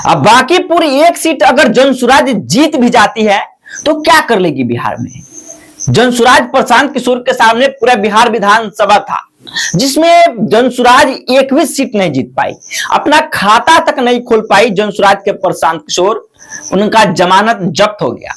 अब बांकीपुर एक सीट अगर जनसुराज जीत भी जाती है तो क्या कर लेगी बिहार में। जनसुराज प्रशांत किशोर के सामने पूरा बिहार विधानसभा था जिसमें जनसुराज एक भी सीट नहीं जीत पाई, अपना खाता तक नहीं खोल पाई जनसुराज के प्रशांत किशोर, उनका जमानत जब्त हो गया।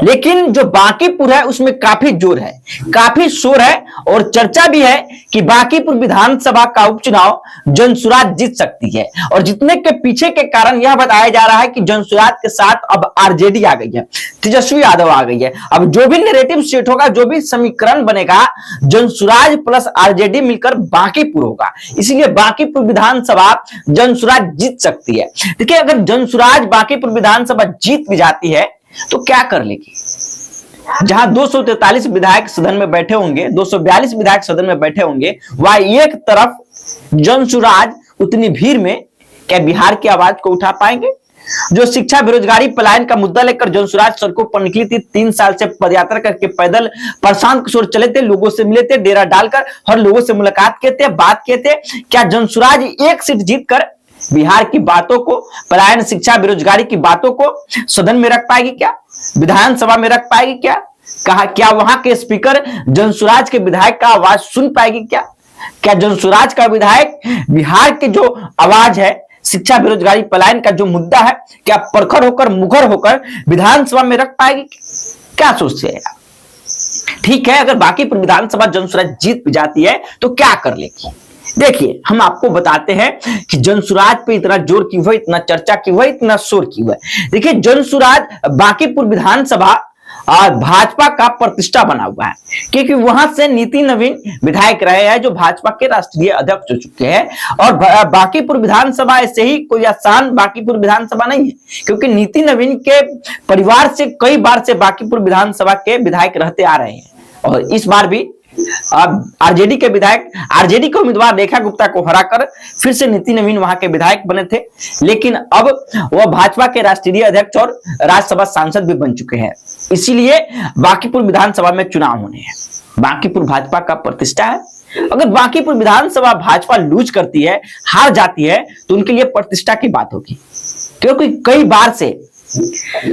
लेकिन जो बांकीपुर है उसमें काफी जोर है, काफी शोर है और चर्चा भी है कि बांकीपुर विधानसभा का उपचुनाव जनसुराज जीत सकती है। और जीतने के पीछे के कारण यह बताया जा रहा है कि जनसुराज के साथ अब आरजेडी आ गई है, तेजस्वी यादव आ गई है। अब जो भी नैरेटिव सेट होगा, जो भी समीकरण बनेगा, जनसुराज प्लस आरजेडी मिलकर बांकीपुर होगा, इसलिए बांकीपुर विधानसभा जनसुराज जीत सकती है। देखिए, अगर जनसुराज बांकीपुर विधानसभा जीत भी जाती है तो क्या कर लेगी। जहां 243 विधायक सदन में बैठे होंगे, 242 विधायक सदन में बैठे होंगे, वह एक तरफ जनसुराज उतनी भीड़ में क्या बिहार की आवाज को उठा पाएंगे। जो शिक्षा, बेरोजगारी, पलायन का मुद्दा लेकर जनसुराज सड़कों पर निकली थी, 3 साल से पदयात्रा करके पैदल प्रशांत किशोर चले थे, लोगों से मिले थे, डेरा डालकर हर लोगों से मुलाकात किए थे, बात किए थे। क्या जनसुराज एक सीट जीतकर बिहार की बातों को, पलायन, शिक्षा, बेरोजगारी की बातों को सदन में रख पाएगी क्या, विधानसभा में रख पाएगी क्या। कहा क्या वहां के स्पीकर जनसुराज के विधायक का आवाज सुन पाएगी क्या। क्या जनसुराज का विधायक बिहार की जो आवाज है, शिक्षा, बेरोजगारी, पलायन का जो मुद्दा है, क्या प्रखर होकर, मुखर होकर विधानसभा में रख पाएगी। क्या सोचते हैं। ठीक है, अगर बांकीपुर विधानसभा जनसुराज जीत भी जाती है तो क्या कर लेगी। देखिए, हम आपको बताते हैं कि जनसुराज पे इतना जोर क्यों हुआ, इतना चर्चा क्यों हुआ, इतना शोर क्यों हुआ। देखिए, जनसुराज बांकीपुर विधानसभा भाजपा का प्रतिष्ठा बना हुआ है, क्योंकि वहां से नीति नवीन विधायक रहे हैं जो भाजपा के राष्ट्रीय अध्यक्ष हो चुके हैं। और बांकीपुर विधानसभा ऐसे ही कोई आसान बांकीपुर विधानसभा नहीं है, क्योंकि नीति नवीन के परिवार से कई बार से बांकीपुर विधानसभा के विधायक रहते आ रहे हैं। और इस बार भी आरजेडी के विधायक, आरजेडी के उम्मीदवार रेखा गुप्ता को हराकर फिर से नीति नवीन वहां के विधायक बने थे, लेकिन अब वह भाजपा के राष्ट्रीय अध्यक्ष और राज्यसभा सांसद भी बन चुके हैं। इसीलिए बांकीपुर विधानसभा में चुनाव होने हैं। बांकीपुर भाजपा का प्रतिष्ठा है। अगर बांकीपुर विधानसभा भाजपा लूज करती है, हार जाती है, तो उनके लिए प्रतिष्ठा की बात होगी, क्योंकि कई बार से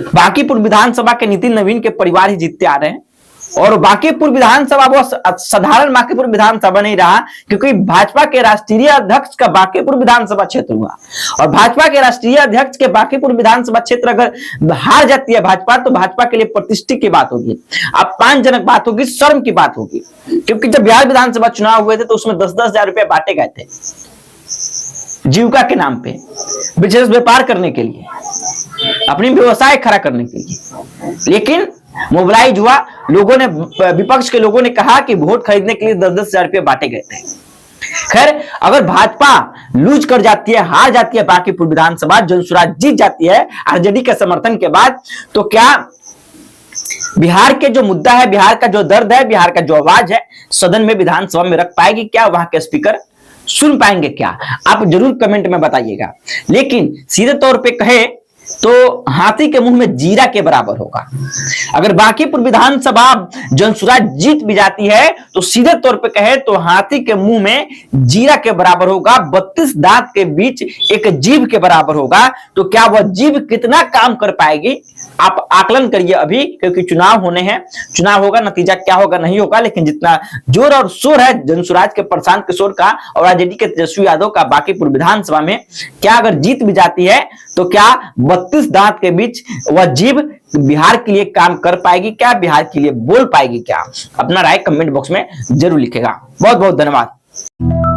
बांकीपुर विधानसभा के नीति नवीन के परिवार ही जीतते आ रहे हैं। और बांकीपुर विधानसभा वो साधारण बांकीपुर विधानसभा नहीं रहा, क्योंकि भाजपा के राष्ट्रीय अध्यक्ष का बांकीपुर विधानसभा क्षेत्र हुआ। और भाजपा के राष्ट्रीय अध्यक्ष के बांकीपुर विधानसभा क्षेत्र अगर हार जाती है भाजपा, तो भाजपा के लिए प्रतिष्ठा की बात होगी, अपमानजनक बात होगी, शर्म की बात होगी। क्योंकि जब बिहार विधानसभा चुनाव हुए थे तो उसमें 10-10 हजार रुपए बांटे गए थे जीविका के नाम पे, बिजनेस व्यापार करने के लिए, अपनी व्यवसाय खड़ा करने के लिए। लेकिन मोबिलाइज हुआ, लोगों ने, विपक्ष के लोगों ने कहा कि वोट खरीदने के लिए 10-10 हजार रुपए बांटे गए थे। खैर, अगर भाजपा लूज कर जाती है, हार जाती है बांकीपुर विधानसभा, जनसुराज जीत जाती है आरजेडी के समर्थन के बाद, तो क्या बिहार के जो मुद्दा है, बिहार का जो दर्द है, बिहार का जो आवाज है, सदन में, विधानसभा में रख पाएगी क्या, वहां के स्पीकर सुन पाएंगे क्या। आप जरूर कमेंट में बताइएगा। लेकिन सीधे तौर पे कहे तो हाथी के मुंह में जीरा के बराबर होगा। अगर बांकीपुर विधानसभा जनसुराज जीत भी जाती है तो सीधे तौर पे कहे तो हाथी के मुंह में जीरा के बराबर होगा, 32 दांत के बीच एक जीभ के बराबर होगा। तो क्या वह जीभ कितना काम कर पाएगी, आप आकलन करिए अभी, क्योंकि चुनाव होने हैं। चुनाव होगा, नतीजा क्या होगा नहीं होगा, लेकिन जितना जोर और शोर है जनसुराज के प्रशांत किशोर का और आरजेडी के तेजस्वी यादव का बांकीपुर विधानसभा में, क्या अगर जीत भी जाती है तो क्या 32 दांत के बीच वह जीभ बिहार के लिए काम कर पाएगी क्या, बिहार के लिए बोल पाएगी क्या। अपना राय कमेंट बॉक्स में जरूर लिखेगा। बहुत बहुत धन्यवाद।